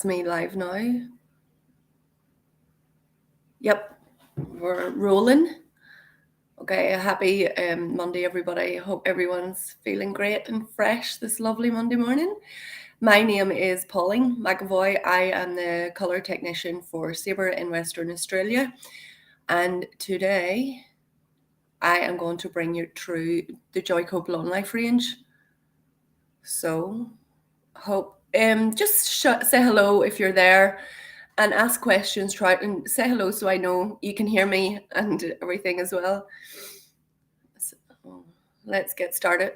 Me live now. Yep, we're rolling. Okay, a happy Monday, everybody. Hope everyone's feeling great and fresh this lovely Monday morning. My name is Pauline McAvoy. I am the colour technician for Sabre in Western Australia, and today I am going to bring you through the Joico Blonde Life range. So, hope just say hello if you're there. And ask questions, try and say hello so I know you can hear me and everything as well. So, let's get started.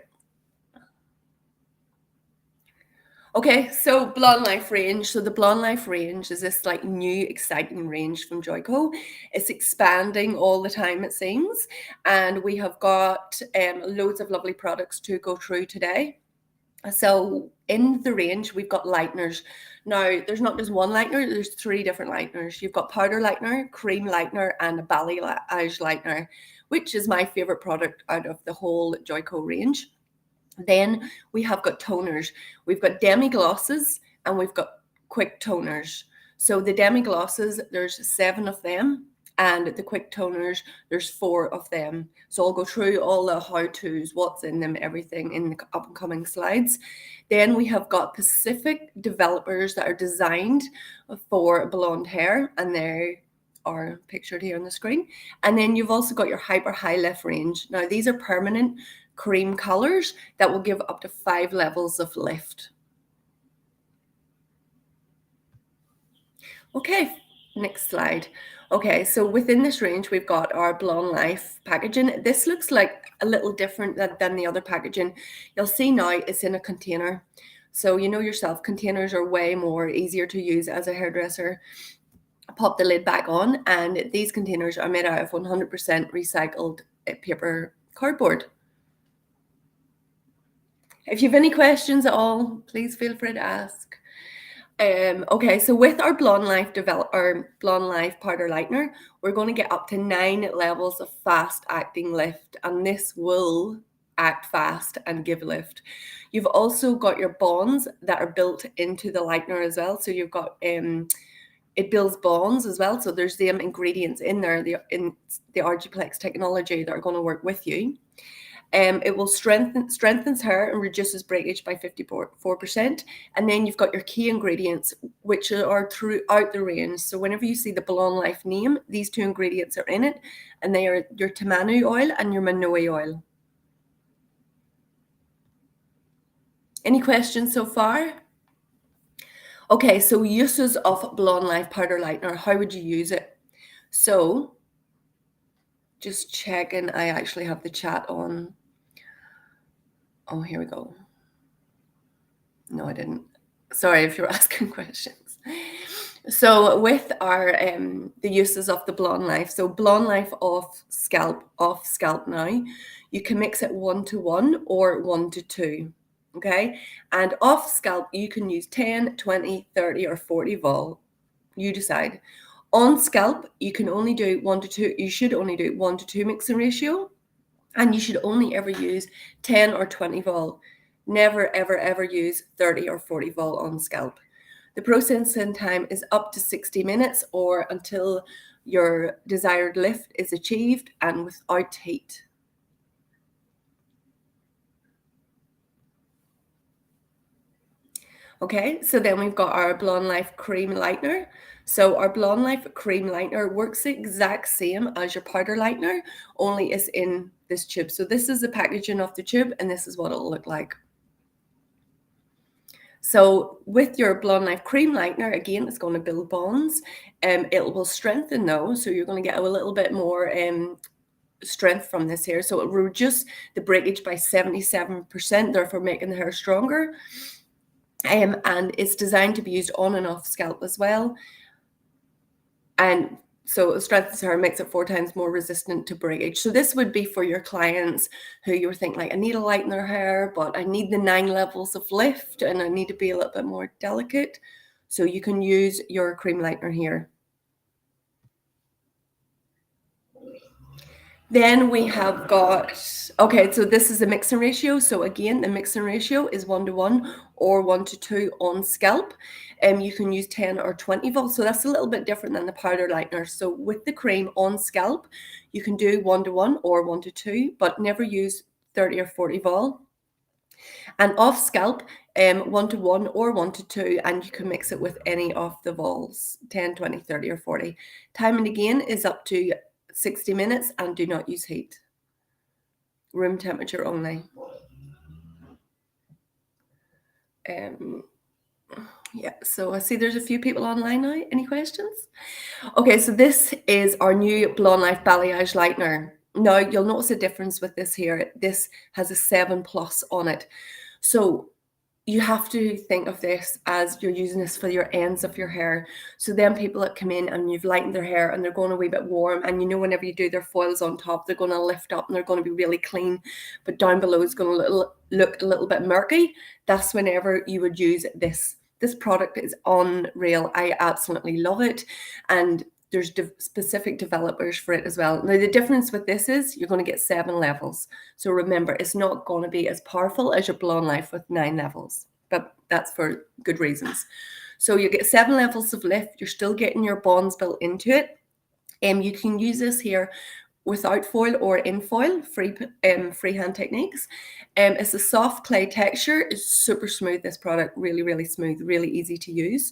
Okay, so Blonde Life range. So the Blonde Life range is this like new exciting range from Joico. It's expanding all the time, it seems. And we have got loads of lovely products to go through today. So in the range, we've got lighteners. Now, there's not just one lightener, there's 3 different lighteners. You've got powder lightener, cream lightener, and a balayage lightener, which is my favorite product out of the whole Joico range. Then we have got toners. We've got demi-glosses and we've got quick toners. So the demi-glosses, there's 7 of them. And the quick toners, there's 4 of them. So I'll go through all the how-tos, what's in them, everything in the upcoming slides. Then we have got specific developers that are designed for blonde hair, and they are pictured here on the screen. And then you've also got your hyper high lift range. Now these are permanent cream colors that will give up to 5 levels of lift. Okay, next slide. Okay, so within this range, we've got our Blonde Life packaging. This looks like a little different than the other packaging. You'll see now it's in a container. So you know yourself, containers are way more easier to use as a hairdresser. Pop the lid back on, and these containers are made out of 100% recycled paper cardboard. If you have any questions at all, please feel free to ask. Okay, so with our Blonde Life Blonde Life powder lightener, we're going to get up to 9 levels of fast acting lift, and this will act fast and give lift. You've also got your bonds that are built into the lightener as well. So you've got it builds bonds as well. So there's the ingredients in there, in the RGplex technology that are going to work with you. It will strengthens hair and reduces breakage by 54%. And then you've got your key ingredients, which are throughout the range. So whenever you see the Blonde Life name, these 2 ingredients are in it, and they are your tamanu oil and your manoi oil. Any questions so far? Okay, so uses of Blonde Life powder lightener, how would you use it? So just checking, I actually have the chat on. Oh, here we go. No, I didn't. Sorry if you're asking questions. So with our the uses of the Blonde Life, so Blonde Life off scalp now, you can mix it 1-to-1 or 1-to-2. Okay, and off scalp you can use 10, 20, 30, or 40 vol. You decide. On scalp you can only do 1-to-2. You should only do 1-to-2 mixing ratio, and you should only ever use 10 or 20 vol. Never, ever, ever use 30 or 40 vol on scalp. The processing time is up to 60 minutes or until your desired lift is achieved and without heat. Okay, so then we've got our Blonde Life Cream Lightener. So our Blonde Life Cream Lightener works the exact same as your powder lightener, only it's in this tube. So this is the packaging of the tube, and this is what it'll look like. So with your Blonde Life Cream Lightener, again, it's going to build bonds. It will strengthen those, so you're going to get a little bit more strength from this here. So it will reduce the breakage by 77%, therefore making the hair stronger. And it's designed to be used on and off scalp as well. And so it strengthens hair, makes it 4 times more resistant to breakage. So this would be for your clients who you're thinking like, I need to lighten their hair, but I need the 9 levels of lift and I need to be a little bit more delicate. So you can use your cream lightener here. Then we have got, okay, so this is a mixing ratio. So again, the mixing ratio is 1:1 or 1:2 on scalp. You can use 10 or 20 volts. So that's a little bit different than the powder lightener. So with the cream on scalp, you can do 1:1 or 1:2, but never use 30 or 40 vol. And off scalp, 1:1 or 1:2, and you can mix it with any of the vols, 10, 20, 30, or 40. Timing again is up to 60 minutes and do not use heat. Room temperature only. Yeah, so I see there's a few people online now. Any questions? Okay, so this is our new Blonde Life Balayage Lightener. Now, you'll notice a difference with this here. This has a 7+ on it. So you have to think of this as you're using this for your ends of your hair. So then people that come in and you've lightened their hair and they're going a wee bit warm, and you know whenever you do their foils on top, they're going to lift up and they're going to be really clean, but down below is going to look a little bit murky. That's whenever you would use this. This product is unreal. I absolutely love it. And there's specific developers for it as well. Now, the difference with this is you're going to get 7 levels. So remember, it's not going to be as powerful as your Blonde Life with 9 levels, but that's for good reasons. So you get 7 levels of lift. You're still getting your bonds built into it. You can use this here without foil or in foil, freehand techniques. It's a soft clay texture. It's super smooth, this product, really, really smooth, really easy to use.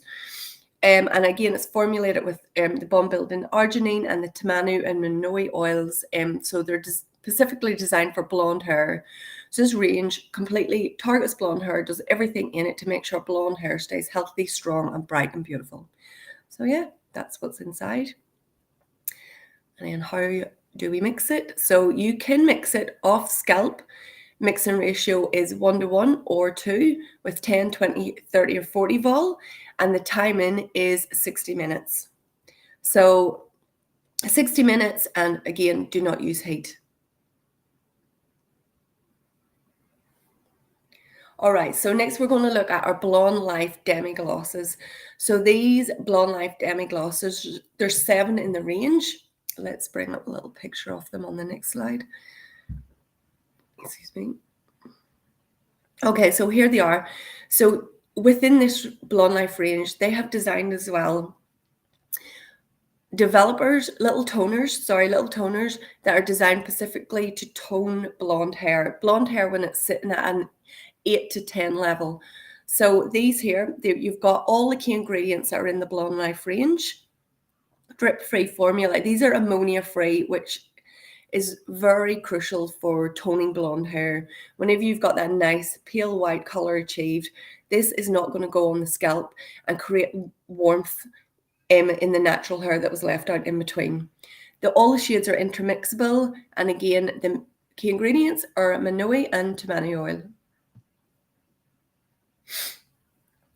And again, it's formulated with the bond building arginine and the tamanu and manoi oils. So they're specifically designed for blonde hair. So this range completely targets blonde hair, does everything in it to make sure blonde hair stays healthy, strong, and bright and beautiful. So yeah, that's what's inside. And then how do we mix it? So you can mix it off scalp. Mixing ratio is 1:1 or 2 with 10, 20, 30, or 40 vol. And the timing is 60 minutes. So 60 minutes, and again, do not use heat. All right, so next we're going to look at our Blonde Life Demi Glosses. So these Blonde Life Demi Glosses, there's 7 in the range. Let's bring up a little picture of them on the next slide. Excuse me. Okay, so here they are. So within this Blonde Life range, they have designed as well little toners that are designed specifically to tone blonde hair. Blonde hair when it's sitting at an 8 to 10 level. So these here, you've got all the key ingredients that are in the Blonde Life range. Drip-free formula. These are ammonia-free, which is very crucial for toning blonde hair. Whenever you've got that nice pale white color achieved, this is not going to go on the scalp and create warmth in the natural hair that was left out in between. All the shades are intermixable, and again, the key ingredients are manoi and tamani oil.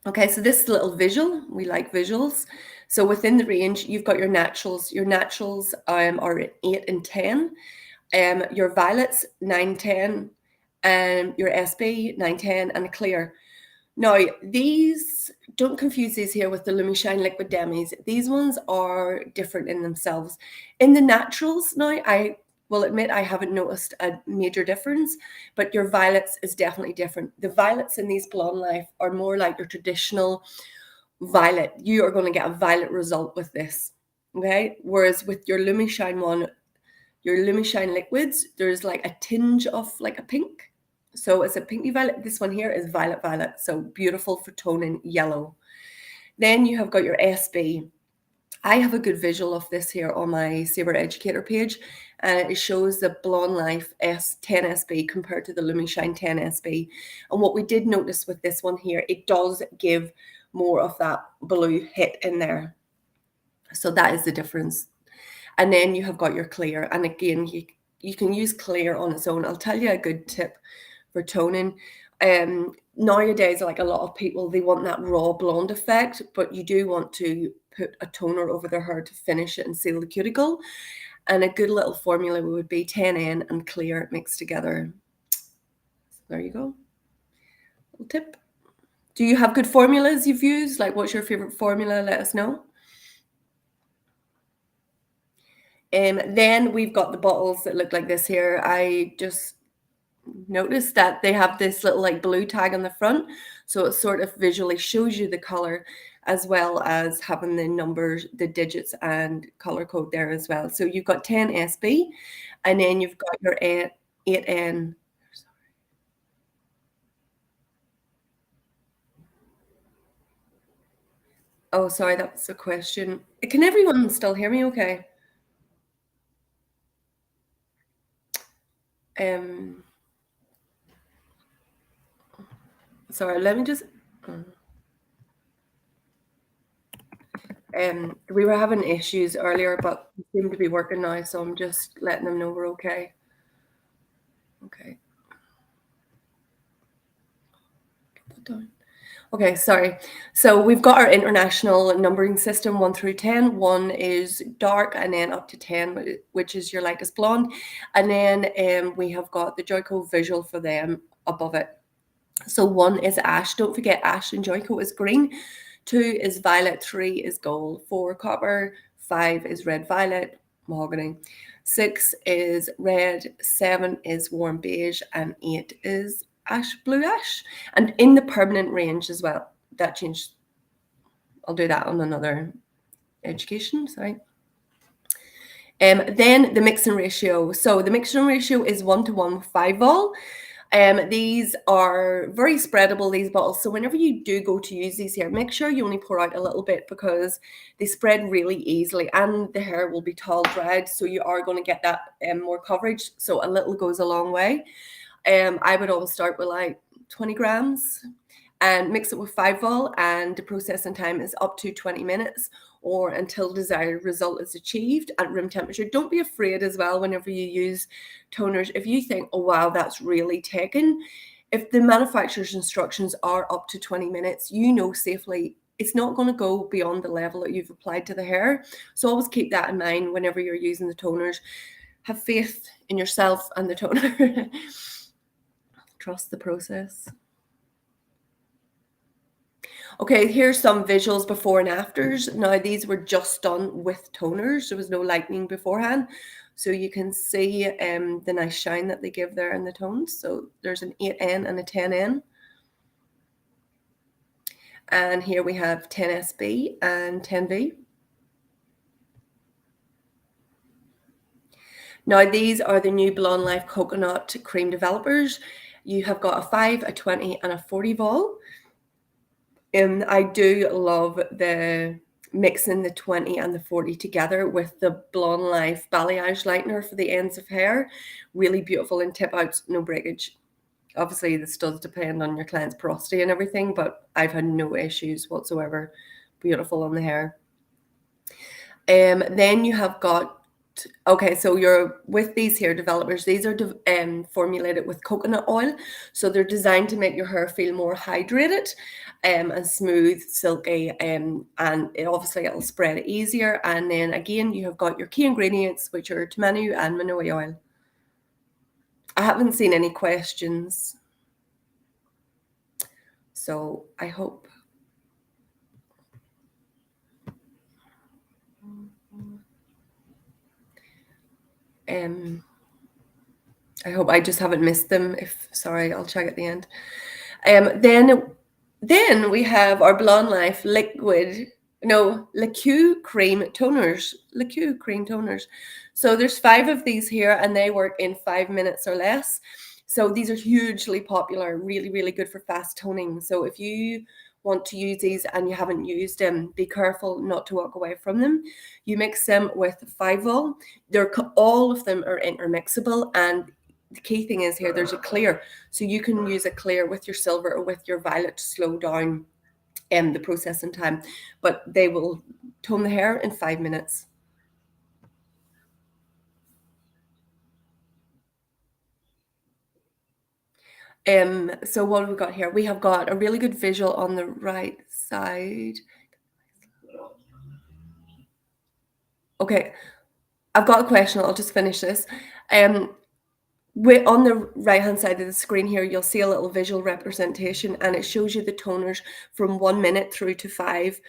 Okay, so this little visual, we like visuals. So within the range, you've got your naturals. Your naturals are 8 and 10. Your violets, 9, 10. And your SB, 9, 10, and a clear. Now, these, don't confuse these here with the Lumishine Liquid Demis. These ones are different in themselves. In the naturals now, I will admit I haven't noticed a major difference, but your violets is definitely different. The violets in these Blonde Life are more like your traditional violet. You are going to get a violet result with this, okay? Whereas with your Lumishine one, your Lumishine liquids, there's like a tinge of like a pink. So it's a pinky violet. This one here is violet violet. So beautiful for toning yellow. Then you have got your SB. I have a good visual of this here on my Sabre Educator page, and it shows the Blonde Life S10 SB compared to the Lumishine 10 SB. And what we did notice with this one here, it does give more of that blue hit in there. So that is the difference. And then you have got your clear. And again, you can use clear on its own. I'll tell you a good tip for toning. Nowadays, like a lot of people, they want that raw blonde effect, but you do want to put a toner over their hair to finish it and seal the cuticle. And a good little formula would be 10N and clear mixed together. So there you go. Little tip. Do you have good formulas you've used? Like, what's your favorite formula? Let us know. Then we've got the bottles that look like this here. I just noticed that they have this little like blue tag on the front, so it sort of visually shows you the color as well as having the numbers, the digits and color code there as well. So you've got 10 SB and then you've got your 8N. Oh, sorry, that was a question. Can everyone still hear me okay? Um, sorry, let me just. We were having issues earlier, but we seem to be working now, so I'm just letting them know we're okay. Okay. Get that down. Okay, sorry. So we've got our international numbering system 1 through 10. 1 is dark and then up to 10, which is your lightest blonde. And then we have got the Joico visual for them above it. So 1 is ash. Don't forget ash and Joico is green. 2 is violet. 3 is gold. 4 copper. 5 is red violet, mahogany. 6 is red. 7 is warm beige. And 8 is ash, blue ash. And in the permanent range as well. That changed. I'll do that on another education, sorry. Then the mixing ratio. So the mixing ratio is 1:1 with 5 vol. These are very spreadable, these bottles. So whenever you do go to use these here, make sure you only pour out a little bit because they spread really easily and the hair will be towel dried. So you are going to get that more coverage. So a little goes a long way. I would always start with like 20 grams and mix it with 5 vol, and the processing time is up to 20 minutes or until desired result is achieved at room temperature. Don't be afraid as well whenever you use toners. If you think, oh wow, that's really taken, if the manufacturer's instructions are up to 20 minutes, you know safely it's not going to go beyond the level that you've applied to the hair. So always keep that in mind whenever you're using the toners. Have faith in yourself and the toner. Trust the process. Okay, here's some visuals before and afters. Now, these were just done with toners. There was no lightening beforehand. So you can see the nice shine that they give there in the tones. So there's an 8N and a 10N. And here we have 10SB and 10V. Now, these are the new Blonde Life Coconut Cream Developers. You have got a 5, a 20, and a 40 vol. I do love the mixing the 20 and the 40 together with the Blonde Life balayage lightener for the ends of hair. Really beautiful and tip out, no breakage. Obviously, this does depend on your client's porosity and everything, but I've had no issues whatsoever. Beautiful on the hair. Then you have got, okay, so you're with these hair developers. These are formulated with coconut oil. So they're designed to make your hair feel more hydrated and smooth, silky, and obviously it'll spread easier. And then again, you have got your key ingredients, which are tamanu and manoi oil. I haven't seen any questions. So I hope. I hope I just haven't missed them. Sorry, I'll check at the end. Then we have our Blonde Life liquid, no, liqueur cream toners. Liqueur cream toners. So there's 5 of these here and they work in 5 minutes or less. So these are hugely popular, really, really good for fast toning. So if you want to use these and you haven't used them, be careful not to walk away from them. You mix them with 5 vol. All of them are intermixable, and the key thing is here, there's a clear. So you can use a clear with your silver or with your violet to slow down the processing time, but they will tone the hair in 5 minutes. So what have we got here? We have got a really good visual on the right side. Okay, I've got a question. I'll just finish this. On the right-hand side of the screen here, you'll see a little visual representation, and it shows you the toners from 1 minute through to 5.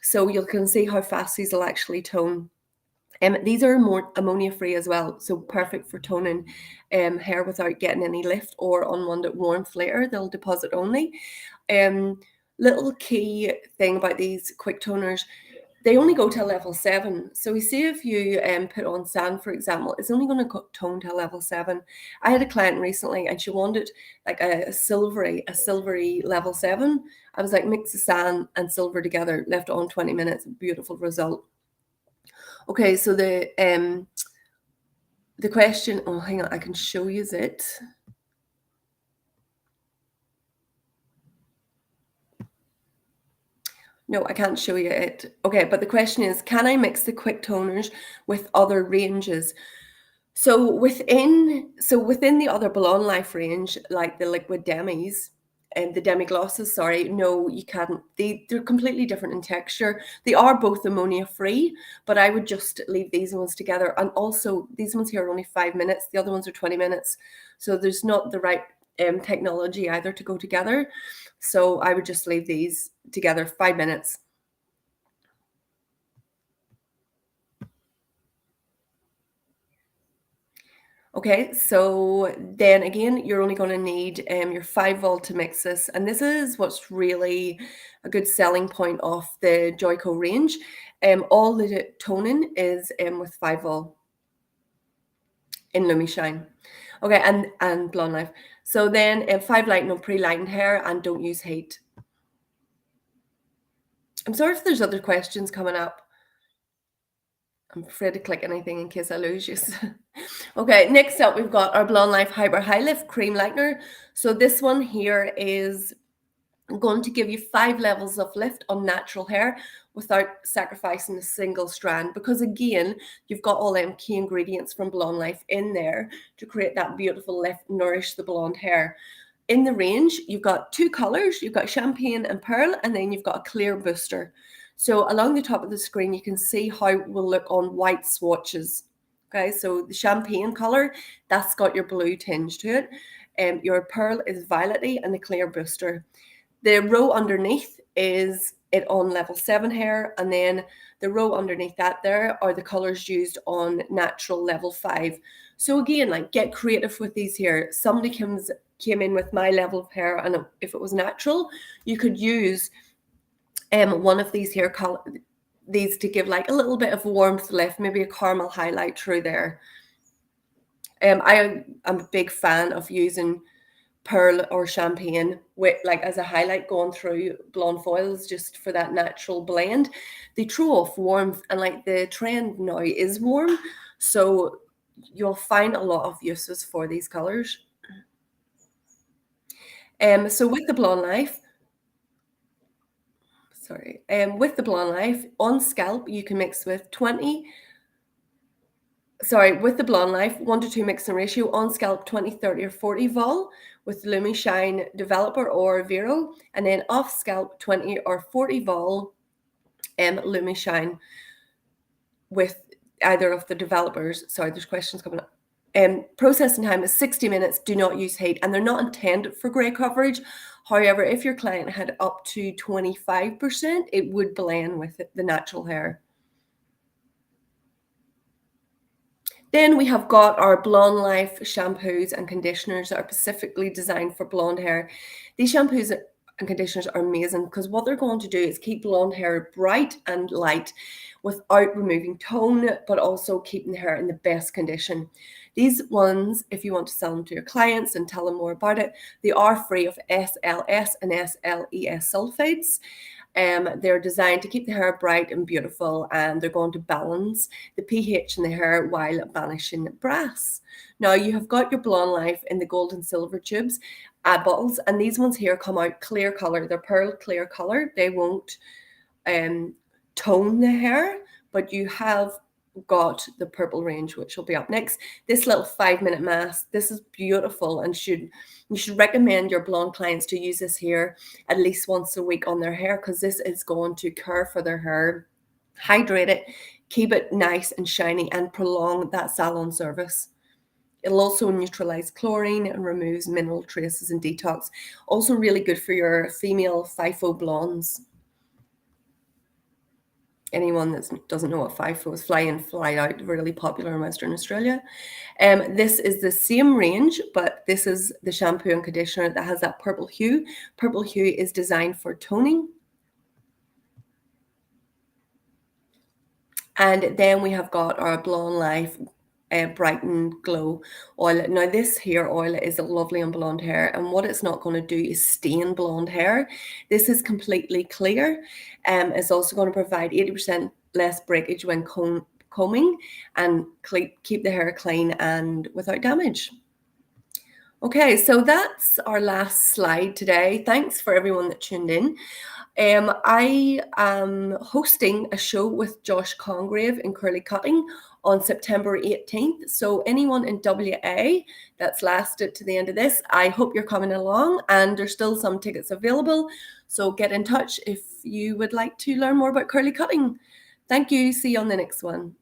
So you can see how fast these will actually tone. These are more ammonia free as well, so perfect for toning hair without getting any lift or unwanted warmth later. They'll deposit only. Um, Little key thing about these quick toners, they only go to level 7. So we see if you put on sand, for example, it's only going to tone to level 7. I had a client recently and she wanted like a silvery level 7. I was like, mix the sand and silver together, left it on 20 minutes, beautiful result. Okay, so the question, oh, hang on, I can show you it. No, I can't show you it. Okay, but the question is, can I mix the quick toners with other ranges? So within the other Blonde Life range, like the liquid demis and the demi glosses, sorry, no, you can't. They're completely different in texture. They are both ammonia free, but I would just leave these ones together. And also, these ones here are only 5 minutes. The other ones are 20 minutes. So there's not the right technology either to go together. So I would just leave these together 5 minutes. Okay, so then again, you're only going to need your 5 volt to mix this. And this is what's really a good selling point of the Joico range. All the toning is with 5 volt in Lumi Shine. Okay, and Blonde Life. So then 5 light, no pre-lightened hair, and don't use heat. I'm sorry if there's other questions coming up. I'm afraid to click anything in case I lose you. Okay, next up we've got our Blonde Life Hyper High Lift Cream Lightener. So this one here is going to give you 5 levels of lift on natural hair without sacrificing a single strand, because again, you've got all them key ingredients from Blonde Life in there to create that beautiful lift, nourish the blonde hair. In the range, you've got 2 colors. You've got champagne and pearl, and then you've got a clear booster. So along the top of the screen, you can see how it will look on white swatches. Okay, so the champagne color, that's got your blue tinge to it. Your pearl is violety, and the clear booster. The row underneath is it on level 7 hair, and then the row underneath that there are the colors used on natural level 5. So again, like, get creative with these here. Somebody came in with my level of hair, and if it was natural, you could use one of these here these to give like a little bit of warmth lift, maybe a caramel highlight through there. I'm a big fan of using pearl or champagne with like as a highlight going through blonde foils, just for that natural blend. They throw off warmth, and like the trend now is warm, so you'll find a lot of uses for these colors. So with the Blonde Life, with the Blonde Life on scalp, you can mix with with the Blonde Life, 1:2 mixing ratio on scalp, 20, 30, or 40 vol with Lumi Shine Developer or Vero, and then off scalp, 20 or 40 vol Lumi Shine with either of the developers. Sorry, there's questions coming up. Processing time is 60 minutes. Do not use heat, and they're not intended for grey coverage. However, if your client had up to 25%, it would blend with the natural hair. Then we have got our Blonde Life shampoos and conditioners that are specifically designed for blonde hair. These shampoos and conditioners are amazing because what they're going to do is keep blonde hair bright and light without removing tone, but also keeping the hair in the best condition. These ones, if you want to sell them to your clients and tell them more about it, they are free of SLS and SLES sulfates. They're designed to keep the hair bright and beautiful, and they're going to balance the pH in the hair while banishing brass. Now you have got your Blonde Life in the gold and silver tubes bottles, and these ones here come out clear color. They're pearl clear color. They won't tone the hair, but you have got the purple range, which will be up next. This little 5-minute mask, this is beautiful, and you should recommend your blonde clients to use this here at least once a week on their hair, because this is going to care for their hair, hydrate it, keep it nice and shiny, and prolong that salon service. It'll also neutralize chlorine and removes mineral traces and detox. Also really good for your female FIFO blondes. Anyone that doesn't know what FIFO is, fly in, fly out, really popular in Western Australia. This is the same range, but this is the shampoo and conditioner that has that purple hue. Purple hue is designed for toning. And then we have got our Blonde Life Brighten Glow oil. Now this hair oil is lovely on blonde hair, and what it's not going to do is stain blonde hair. This is completely clear. It's also going to provide 80% less breakage when combing and keep the hair clean and without damage. Okay, so that's our last slide today. Thanks for everyone that tuned in. I am hosting a show with Josh Congrave in Curly Cutting on September 18th. So anyone in WA that's lasted to the end of this, I hope you're coming along, and there's still some tickets available. So get in touch if you would like to learn more about curly cutting. Thank you. See you on the next one.